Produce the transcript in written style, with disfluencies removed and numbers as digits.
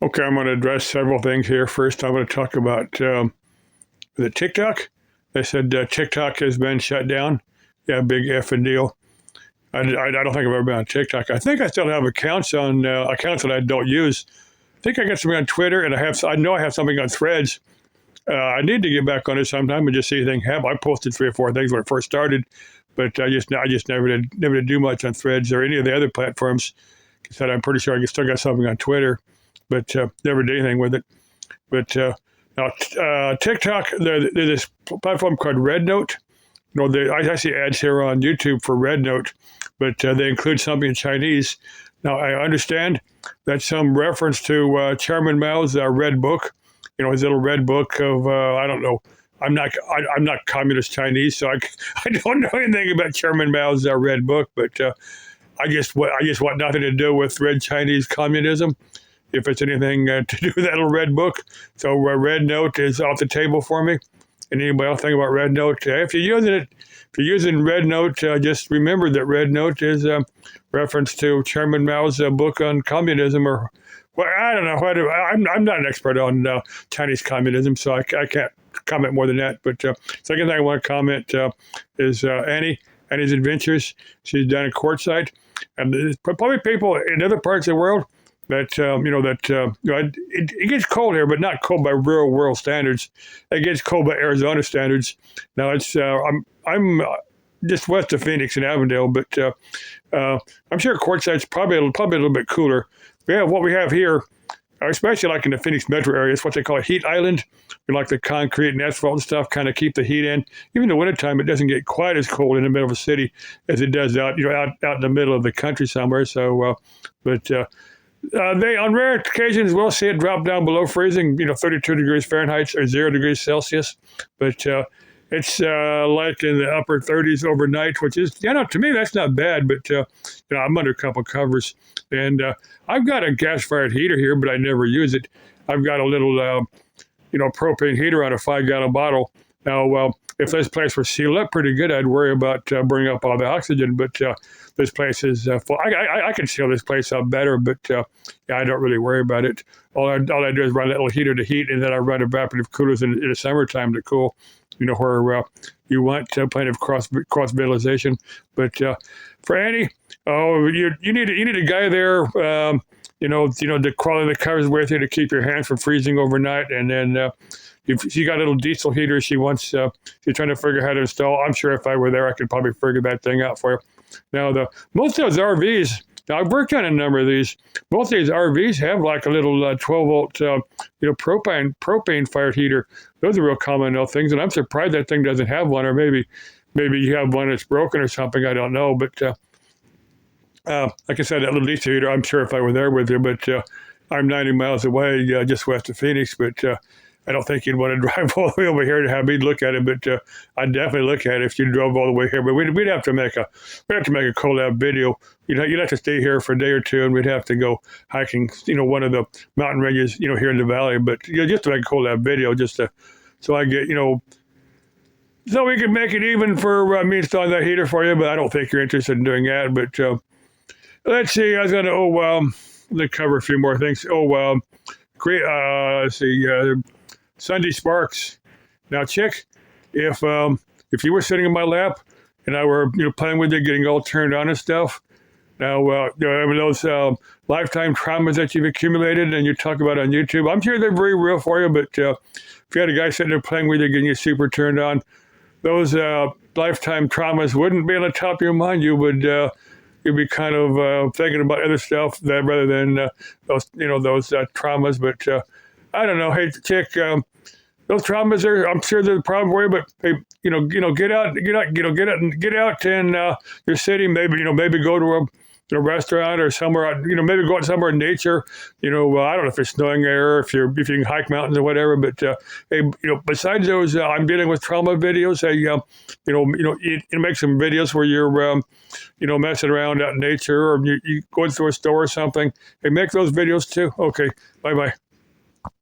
Okay, I'm going to address several things here. First, I'm going to talk about the TikTok. They said TikTok has been shut down. Yeah, big effing deal. I don't think I've ever been on TikTok. I think I still have accounts on accounts that I don't use. I think I got something on Twitter, and I know I have something on Threads. I need to get back on it sometime and just see anything happen. I posted 3 or 4 things when it first started, but I just never did do much on Threads or any of the other platforms. Said I'm pretty sure I still got something on Twitter, but never did anything with it. But now TikTok, there's this platform called RedNote. I see ads here on YouTube for RedNote, but they include something in Chinese. Now I understand that's some reference to Chairman Mao's Red Book. His little red book of I don't know. I'm not communist Chinese, so I don't know anything about Chairman Mao's Red Book, but I just want nothing to do with red Chinese communism, if it's anything to do with that little red book. So RedNote is off the table for me. And anybody else think about RedNote? If you're using RedNote, just remember that RedNote is a reference to Chairman Mao's book on communism, or well, I don't know. I'm not an expert on Chinese communism, so I can't comment more than that. But second thing I want to comment is Annie's Adventures. She's done a quartzite. And there's probably people in other parts of the world that it gets cold here, but not cold by real world standards. It gets cold by Arizona standards. Now it's I'm just west of Phoenix in Avondale, but I'm sure quartzite's probably a little bit cooler. What we have here, especially like in the Phoenix metro area, it's what they call a heat island. Like the concrete and asphalt and stuff kind of keep the heat in. Even in the wintertime, it doesn't get quite as cold in the middle of a city as it does out in the middle of the country somewhere. So, they on rare occasions will see it drop down below freezing, 32 degrees Fahrenheit or 0 degrees Celsius. But it's like in the upper 30s overnight, which is, to me, that's not bad. But, I'm under a couple covers. And I've got a gas-fired heater here, but I never use it. I've got a little, propane heater on a 5-gallon bottle. Now, if this place were sealed up pretty good, I'd worry about bringing up all the oxygen. But this place is full. I can seal this place up better, but I don't really worry about it. All I do is run that little heater to heat, and then I run evaporative coolers in the summertime to cool. Where you want plenty of cross ventilation. But for Annie, you need a guy there. To quality the covers with you to keep your hands from freezing overnight, and then. If she got a little diesel heater she's trying to figure out how to install. I'm sure if I were there, I could probably figure that thing out for her. Now, most of those RVs, now I've worked on a number of these. Most of these RVs have like a little 12-volt, propane fired heater. Those are real common things, and I'm surprised that thing doesn't have one, or maybe you have one that's broken or something. I don't know, but like I said, that little diesel heater, I'm sure if I were there with you, but I'm 90 miles away, just west of Phoenix, but I don't think you'd want to drive all the way over here to have me look at it, but I'd definitely look at it if you drove all the way here. But we'd have to make a collab video. You'd have to stay here for a day or two, and we'd have to go hiking, one of the mountain ranges, here in the valley. But just to make a collab video, so I get, so we can make it even for me installing that heater for you. But I don't think you're interested in doing that. But let's see. I was gonna let's cover a few more things. Great. Let's see. Sunday Sparks. Now, chick, if you were sitting in my lap and I were playing with you, getting all turned on and stuff. Now, those lifetime traumas that you've accumulated and you talk about on YouTube, I'm sure they're very real for you. But if you had a guy sitting there playing with you, getting you super turned on, those lifetime traumas wouldn't be on the top of your mind. You would. You'd be kind of thinking about other stuff that rather than those traumas. But I don't know. Hey, chick, those traumas I'm sure they're the problem for you. But hey, get out in your city. Maybe go to a restaurant or somewhere. Maybe go out somewhere in nature. I don't know if it's snowing there, if you can hike mountains or whatever. But hey, besides those, I'm dealing with trauma videos. Hey, you make some videos where you're messing around out in nature, or you going through a store or something. Hey, make those videos too. Okay, bye.